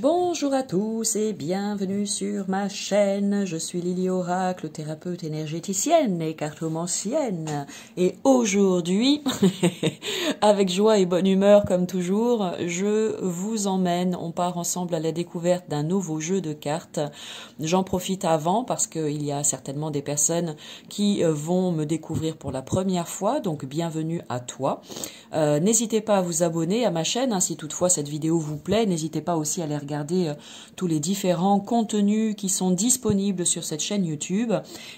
Bonjour à tous et bienvenue sur ma chaîne. Je suis Lily Oracle, thérapeute énergéticienne et cartomancienne. Et aujourd'hui, avec joie et bonne humeur comme toujours, je vous emmène, on part ensemble à la découverte d'un nouveau jeu de cartes. J'en profite avant parce qu'il y a certainement des personnes qui vont me découvrir pour la première fois, donc bienvenue à toi. N'hésitez pas à vous abonner à ma chaîne, si toutefois cette vidéo vous plaît. N'hésitez pas aussi à aller regarder tous les différents contenus qui sont disponibles sur cette chaîne YouTube.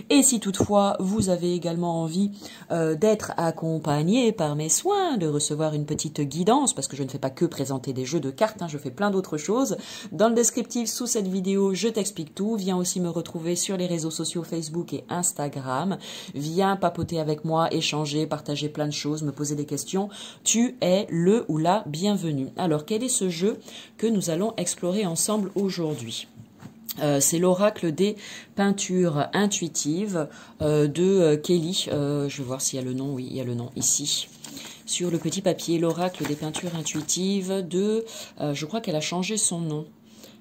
Et si toutefois vous avez également envie d'être accompagné par mes soins, de recevoir une petite guidance, parce que je ne fais pas que présenter des jeux de cartes, je fais plein d'autres choses. Dans le descriptif sous cette vidéo, je t'explique tout. Viens aussi me retrouver sur les réseaux sociaux Facebook et Instagram. Viens papoter avec moi, échanger, partager plein de choses, me poser des questions. Tu es le ou la bienvenue. Alors, quel est ce jeu que nous allons explorer ensemble aujourd'hui ? C'est l'oracle des peintures intuitives de Kelly. Je vais voir s'il y a le nom. Oui, il y a le nom ici. Sur le petit papier, l'oracle des peintures intuitives de... je crois qu'elle a changé son nom.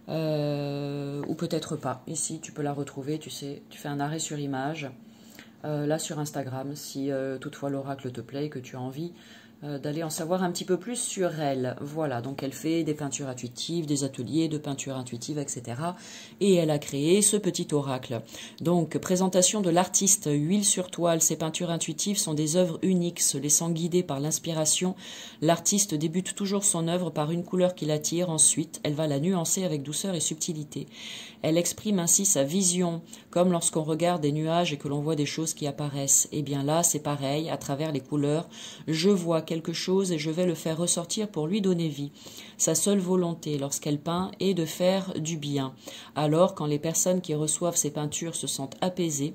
Ou peut-être pas. Ici, tu peux la retrouver, tu sais, tu fais un arrêt sur image. Là, sur Instagram, si toutefois l'oracle te plaît et que tu as envie d'aller en savoir un petit peu plus sur elle. Voilà, donc elle fait des peintures intuitives, des ateliers de peinture intuitive, etc. Et elle a créé ce petit oracle. Donc, présentation de l'artiste, huile sur toile. Ces peintures intuitives sont des œuvres uniques, se laissant guider par l'inspiration. L'artiste débute toujours son œuvre par une couleur qui l'attire. Ensuite, elle va la nuancer avec douceur et subtilité. Elle exprime ainsi sa vision, comme lorsqu'on regarde des nuages et que l'on voit des choses qui apparaissent. Et bien là, c'est pareil, à travers les couleurs, je vois quelque chose et je vais le faire ressortir pour lui donner vie. Sa seule volonté, lorsqu'elle peint, est de faire du bien. Alors, quand les personnes qui reçoivent ces peintures se sentent apaisées,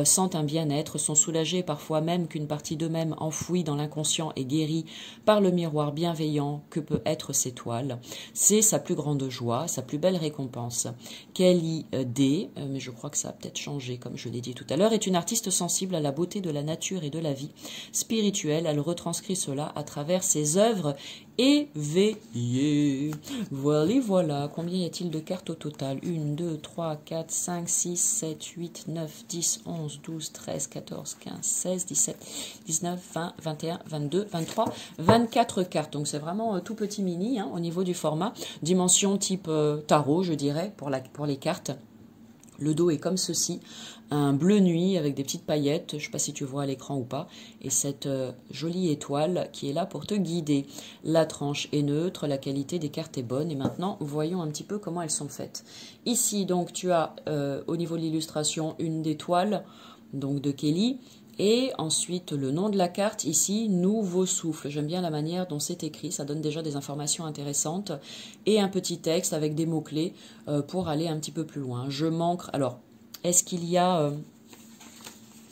sentent un bien-être, sont soulagées, parfois même qu'une partie d'eux-mêmes enfouie dans l'inconscient est guérie par le miroir bienveillant que peut être ces toiles, c'est sa plus grande joie, sa plus belle récompense. Kelly D, mais je crois que ça a peut-être changé comme je l'ai dit tout à l'heure, est une artiste sensible à la beauté de la nature et de la vie spirituelle. Elle retranscrit cela à travers ses œuvres éveillées. Voilà. Combien y a-t-il de cartes au total? 1, 2, 3, 4, 5, 6, 7, 8, 9, 10, 11, 12, 13, 14, 15, 16, 17, 19, 20, 21, 22, 23, 24 cartes. Donc c'est vraiment tout petit mini au niveau du format. Dimension type tarot, je dirais, pour les cartes. Le dos est comme ceci, un bleu nuit avec des petites paillettes, je ne sais pas si tu vois à l'écran ou pas, et cette jolie étoile qui est là pour te guider. La tranche est neutre, la qualité des cartes est bonne, et maintenant voyons un petit peu comment elles sont faites. Ici donc tu as au niveau de l'illustration une des toiles donc de Kelly, et ensuite le nom de la carte ici, Nouveau Souffle. J'aime bien la manière dont c'est écrit, ça donne déjà des informations intéressantes. Et un petit texte avec des mots-clés pour aller un petit peu plus loin. Je manque... Alors, est-ce qu'il y a...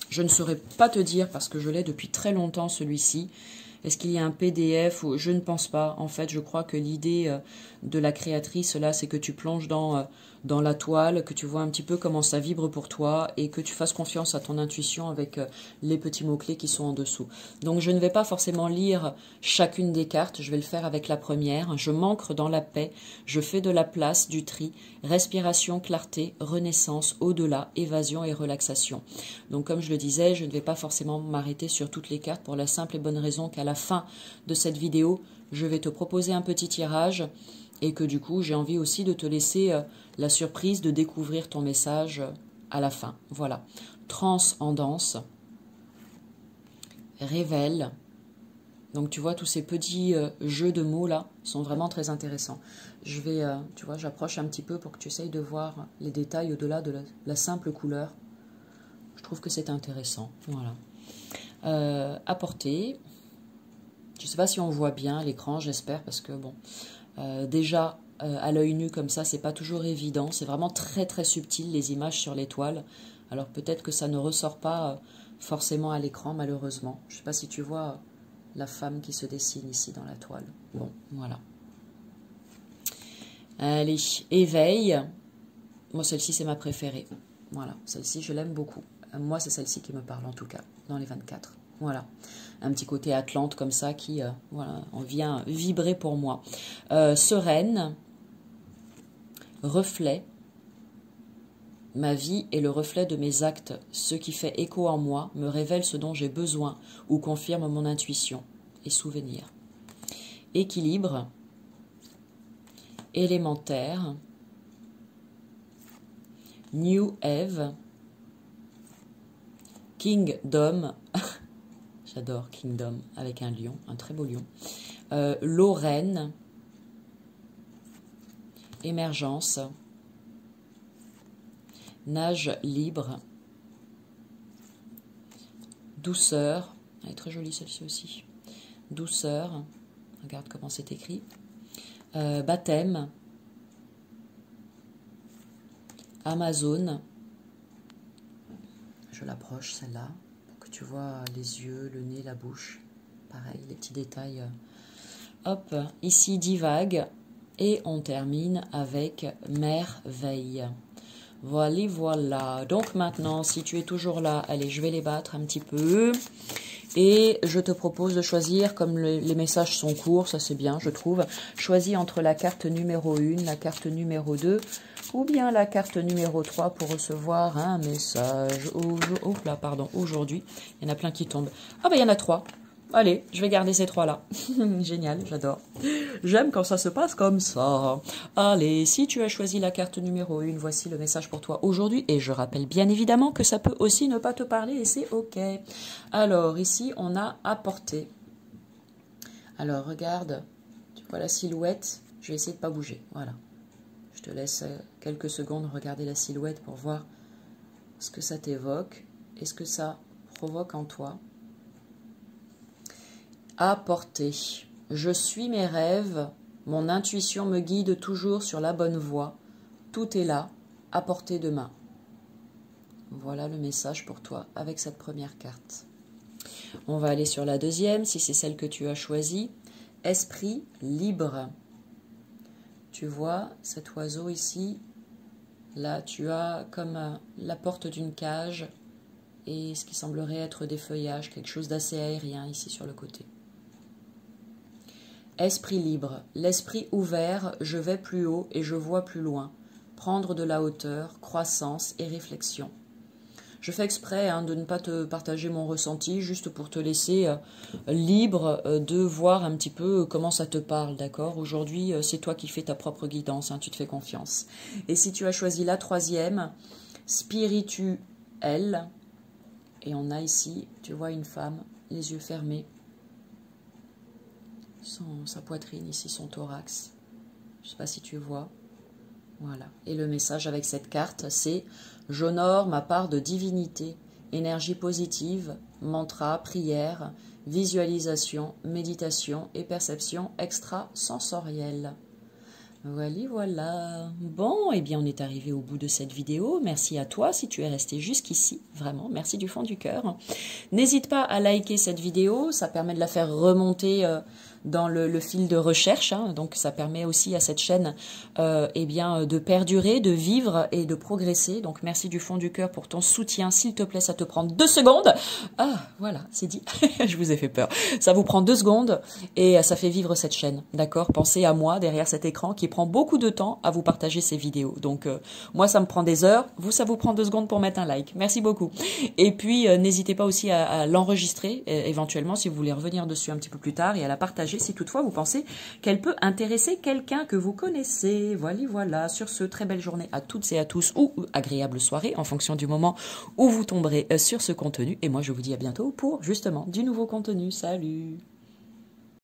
je ne saurais pas te dire parce que je l'ai depuis très longtemps celui-ci. Est-ce qu'il y a un PDF ou... Je ne pense pas. En fait, je crois que l'idée de la créatrice, là, c'est que tu plonges dans la toile, que tu vois un petit peu comment ça vibre pour toi et que tu fasses confiance à ton intuition avec les petits mots-clés qui sont en dessous. Donc, je ne vais pas forcément lire chacune des cartes. Je vais le faire avec la première. Je m'ancre dans la paix. Je fais de la place, du tri, respiration, clarté, renaissance, au-delà, évasion et relaxation. Donc, comme je le disais, je ne vais pas forcément m'arrêter sur toutes les cartes pour la simple et bonne raison qu'à la fin de cette vidéo, je vais te proposer un petit tirage et que du coup, j'ai envie aussi de te laisser la surprise de découvrir ton message à la fin. Voilà. Transcendance, révèle. Donc, tu vois, tous ces petits jeux de mots là sont vraiment très intéressants. Je vais, tu vois, j'approche un petit peu pour que tu essayes de voir les détails au-delà de la simple couleur. Je trouve que c'est intéressant. Voilà. Apporter. Je ne sais pas si on voit bien à l'écran, j'espère, parce que bon, déjà à l'œil nu comme ça, c'est pas toujours évident. C'est vraiment très très subtil les images sur les toiles. Alors peut-être que ça ne ressort pas forcément à l'écran, malheureusement. Je ne sais pas si tu vois la femme qui se dessine ici dans la toile. Bon, voilà. Allez, éveil. Moi, celle-ci, c'est ma préférée. Voilà, celle-ci, je l'aime beaucoup. Moi, c'est celle-ci qui me parle en tout cas, dans les 24. Voilà, un petit côté Atlante comme ça qui voilà, on vient vibrer pour moi. Sereine, reflet. Ma vie est le reflet de mes actes. Ce qui fait écho en moi me révèle ce dont j'ai besoin ou confirme mon intuition et souvenir. Équilibre. Élémentaire. New Eve. Kingdom. J'adore Kingdom avec un lion, un très beau lion. Lorraine. Émergence. Nage libre. Douceur. Elle est très jolie celle-ci aussi. Douceur. Regarde comment c'est écrit. Baptême. Amazon. Je l'approche celle-là pour que tu vois les yeux, le nez, la bouche. Pareil, les petits détails. Hop, ici divague. Et on termine avec merveille. Voilà, voilà. Donc maintenant, si tu es toujours là, allez, je vais les battre un petit peu. Et je te propose de choisir, comme les messages sont courts, ça c'est bien, je trouve. Choisis entre la carte numéro 1, la carte numéro 2, ou bien la carte numéro 3 pour recevoir un message. Oh là, pardon, aujourd'hui. Il y en a plein qui tombent. Ah ben il y en a 3. Allez, je vais garder ces 3-là. Génial, j'adore. J'aime quand ça se passe comme ça. Allez, si tu as choisi la carte numéro 1, voici le message pour toi aujourd'hui. Et je rappelle bien évidemment que ça peut aussi ne pas te parler et c'est OK. Alors, ici, on a apporté. Alors, regarde, tu vois la silhouette. Je vais essayer de ne pas bouger. Voilà. Je te laisse quelques secondes regarder la silhouette pour voir ce que ça t'évoque et ce que ça provoque en toi. Apporter. Je suis mes rêves, mon intuition me guide toujours sur la bonne voie. Tout est là, à portée de main. Voilà le message pour toi avec cette première carte. On va aller sur la deuxième, si c'est celle que tu as choisie. Esprit libre. Tu vois cet oiseau ici. Là, tu as comme la porte d'une cage et ce qui semblerait être des feuillages, quelque chose d'assez aérien ici sur le côté. Esprit libre, l'esprit ouvert, je vais plus haut et je vois plus loin. Prendre de la hauteur, croissance et réflexion. Je fais exprès de ne pas te partager mon ressenti, juste pour te laisser libre de voir un petit peu comment ça te parle, d'accord? Aujourd'hui, c'est toi qui fais ta propre guidance, tu te fais confiance. Et si tu as choisi la troisième, spirituel, et on a ici, tu vois une femme, les yeux fermés, sa poitrine, ici son thorax. Je ne sais pas si tu vois. Voilà. Et le message avec cette carte, c'est « J'honore ma part de divinité, énergie positive, mantra, prière, visualisation, méditation et perception extrasensorielle. » Voilà, voilà. Bon, eh bien, on est arrivé au bout de cette vidéo. Merci à toi si tu es resté jusqu'ici. Vraiment, merci du fond du cœur. N'hésite pas à liker cette vidéo. Ça permet de la faire remonter dans le fil de recherche. Donc, ça permet aussi à cette chaîne eh bien, de perdurer, de vivre et de progresser. Donc, merci du fond du cœur pour ton soutien. S'il te plaît, ça te prend 2 secondes. Ah, voilà, c'est dit. Je vous ai fait peur. Ça vous prend 2 secondes et ça fait vivre cette chaîne. D'accord? Pensez à moi derrière cet écran qui prend beaucoup de temps à vous partager ces vidéos. Donc, moi, ça me prend des heures. Vous, ça vous prend 2 secondes pour mettre un like. Merci beaucoup. Et puis, n'hésitez pas aussi à l'enregistrer, éventuellement, si vous voulez revenir dessus un petit peu plus tard et à la partager si toutefois vous pensez qu'elle peut intéresser quelqu'un que vous connaissez. Voilà, voilà. Sur ce, très belle journée à toutes et à tous ou agréable soirée en fonction du moment où vous tomberez sur ce contenu. Et moi, je vous dis à bientôt pour, justement, du nouveau contenu. Salut!